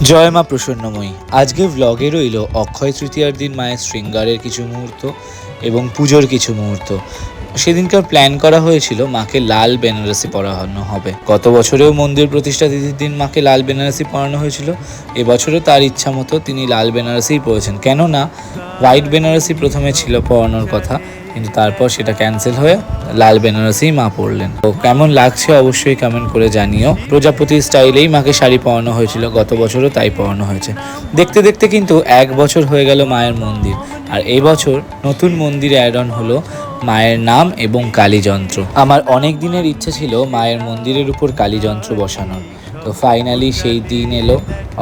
জয় মা প্রসন্নময়ী। আজকে ব্লগে রইল অক্ষয় তৃতীয়ার দিন মায়ের শৃঙ্গারের কিছু মুহূর্ত এবং পুজোর কিছু মুহূর্ত। সেদিনকার প্ল্যান করা হয়েছিল মাকে লাল বেনারসি পরানো হবে। গত বছরেও মন্দির প্রতিষ্ঠা তিথির দিন মাকে লাল বেনারসি পরানো হয়েছিল। এবছরও তার ইচ্ছা মতো তিনি লাল বেনারসিই পরেছেন, কেননা হোয়াইট বেনারসি প্রথমে ছিল পরানোর কথা, কিন্তু তারপর সেটা ক্যান্সেল হয়ে লাল বেনারসিই মা পরলেন। তো কেমন লাগছে অবশ্যই কমেন্ট করে জানিও। প্রজাপতি স্টাইলেই মাকে শাড়ি পরানো হয়েছিল, গত বছরও তাই পরানো হয়েছে। দেখতে দেখতে কিন্তু 1 বছর হয়ে গেল মায়ের মন্দির, আর এই বছর নতুন মন্দিরে অ্যাড অন হলো মায়ের নাম এবং কালীযন্ত্র। আমার অনেক দিনের ইচ্ছে ছিল মায়ের মন্দিরের উপর কালীযন্ত্র বসানোর, তো ফাইনালি সেই দিন এলো।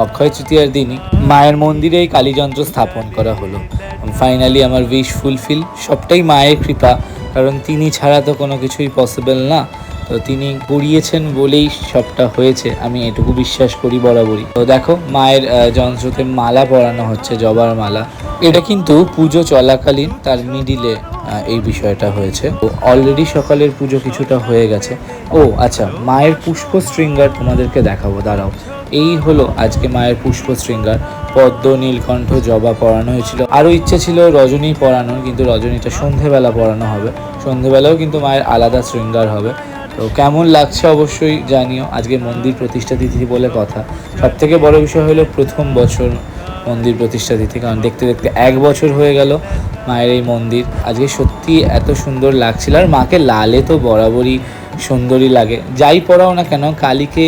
অক্ষয় তৃতীয়ার দিনই মায়ের মন্দিরে এই কালীযন্ত্র স্থাপন করা হলো। ফাইনালি আমার উইশ ফুলফিল, সবটাই মায়ের কৃপা, কারণ তিনি ছাড়া তো কোনো কিছুই পসিবল না। তো তিনি করিয়েছেন বলেই সবটা হয়েছে, আমি এটুকু বিশ্বাস করি বরাবরই। তো দেখো মায়ের যন্ত্রতে মালা পরানো হচ্ছে, জবার মালা। এটা কিন্তু পুজো চলাকালীন তার মিডিলে এই বিষয়টা হয়েছে। তো অলরেডি সকালের পুজো কিছুটা হয়ে গেছে। ও আচ্ছা, মায়ের পুষ্প শৃঙ্গার তোমাদেরকে দেখাবো, দাঁড়াও। এই হলো আজকে মায়ের পুষ্প শৃঙ্গার। পদ্ম, নীলকণ্ঠ, জবা পরানো হয়েছিল। আরও ইচ্ছে ছিল রজনী পরানোর, কিন্তু রজনীটা সন্ধেবেলা পরানো হবে। সন্ধেবেলাও কিন্তু মায়ের আলাদা শৃঙ্গার হবে। তো কেমন লাগছে অবশ্যই জানিও। আজকে মন্দির প্রতিষ্ঠা তিথি বলে কথা। সব থেকে বড় বিষয় হলো প্রথম বছর মন্দির প্রতিষ্ঠা তিথি, কারণ দেখতে দেখতে 1 বছর হয়ে গেল মায়ের এই মন্দির। আজকে সত্যি এত সুন্দর লাগছিল, আর মাকে লালে তো বরাবরই সুন্দরই লাগে। যাই পরাও না কেন, কালীকে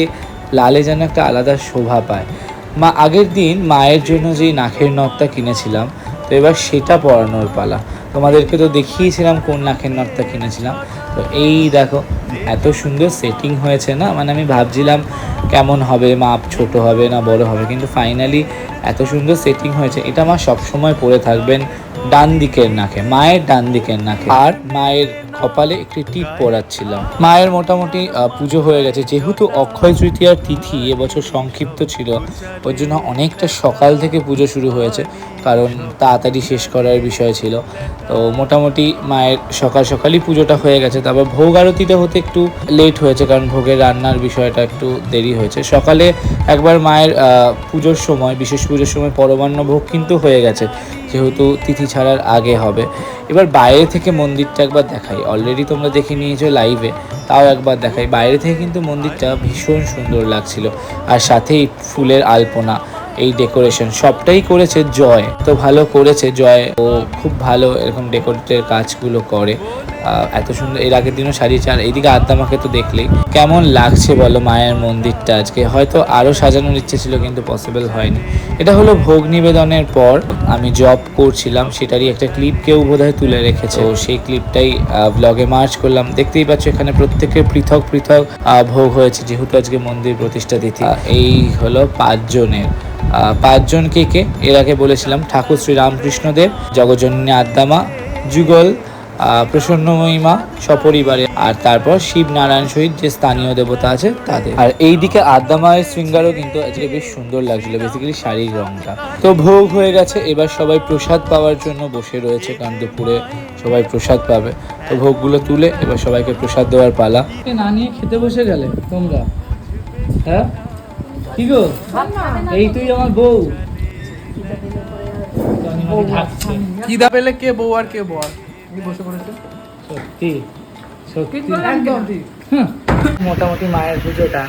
লালে যেন একটা আলাদা শোভা পায়। মা আগের দিন মায়ের জন্য যেই নাকের নথটা কিনেছিলাম, তো এবার সেটা পরানোর পালা। তোমাদেরকে তো দেখিয়েছিলাম কোন নাকের নথটা কিনেছিলাম। তো এই দেখো, এত সুন্দর সেটিং হয়েছে না, মানে আমি ভাবছিলাম কেমন হবে, মাপ ছোট হবে না বড় হবে, কিন্তু ফাইনালি এত সুন্দর সেটিং হয়েছে। এটা মা সবসময় পরে থাকবেন ডান দিকের নাকে, মায়ের ডান দিকের নাকে। আর মায়ের কপালে একটি টিপ পরাচ্ছিলাম। মায়ের মোটামুটি পুজো হয়ে গেছে। যেহেতু অক্ষয় তৃতীয়ার তিথি এবছর সংক্ষিপ্ত ছিল, ওর জন্য অনেকটা সকাল থেকে পুজো শুরু হয়েছে, কারণ তাড়াতাড়ি শেষ করার বিষয় ছিল। তো মোটামুটি মায়ের সকাল সকালই পুজোটা হয়ে গেছে। তারপর ভোগ আরতিটা হতে একটু লেট হয়েছে, কারণ ভোগের রান্নার বিষয়টা একটু দেরি হয়েছে। সকালে একবার মায়ের পুজোর সময়, বিশেষ পুজোর সময় পরমান্ন ভোগ কিন্তু হয়ে গেছে, যেহেতু তিথি ছাড়ার আগে হবে। এবার বাইরে থেকে মন্দিরটা একবার দেখাই। অলরেডি তোমরা দেখে নিয়েছো লাইভে, তাও একবার দেখাই। বাইরে থেকে কিন্তু মন্দিরটা ভীষণ সুন্দর লাগছিল, আর সাথেই ফুলের আলপনা, এই ডেকোরেশন সবটাই করেছে জয়। তো ভালো করেছে জয়, ও খুব ভালো এরকম ডেকোরেটের কাজগুলো করে। এত সুন্দর, এর আগের দিনও সাজিয়েছে। আর এইদিকে আদ্দামাকে তো দেখলেই কেমন লাগছে বলো মায়ের মন্দিরটা। আজকে হয়তো আরও সাজানোর ইচ্ছে ছিল, কিন্তু পসিবল হয়নি। এটা হলো ভোগ নিবেদনের পর আমি জব করছিলাম, সেটারই একটা ক্লিপ কেউ বোধহয় তুলে রেখেছে। তো সেই ক্লিপটাই ব্লগে মার্চ করলাম। দেখতেই পাচ্ছ এখানে প্রত্যেকের পৃথক পৃথক ভোগ হয়েছে, যেহেতু আজকে মন্দির প্রতিষ্ঠা তিথি। এই হলো 5 জনের। 5 জন কে কে এর আগে বলেছিলাম, ঠাকুর শ্রী রামকৃষ্ণদেব, জগজ্জননী আদ্দামা, যুগল, প্রসন্নময়ী মা সপরিবারে, আর তারপর শিব নারায়ণ সহিত যে স্থানীয় দেবতা আছে তাদের। আর এইদিকে আদ্দামায়ের শৃঙ্গারও কিন্তু আজকে বেশ সুন্দর লাগছিল, বেসিক্যালি শাড়ির রংটা। তো ভোগ হয়ে গেছে, এবার সবাই প্রসাদ পাওয়ার জন্য বসে রয়েছে, কারণ দুপুরে সবাই প্রসাদ পাবে। তো ভোগগুলো তুলে এবার সবাইকে প্রসাদ দেওয়ার পালা। না নিয়ে খেতে বসে গেলে তোমরা? হ্যাঁ কি গো, এই তুই আমার বউ। খিদা পেলে কে বউ আর কে বর বসে পড়েছে। সত্যি সত্যি একদম ঠিক। মোটামুটি মায়ের পুজোটা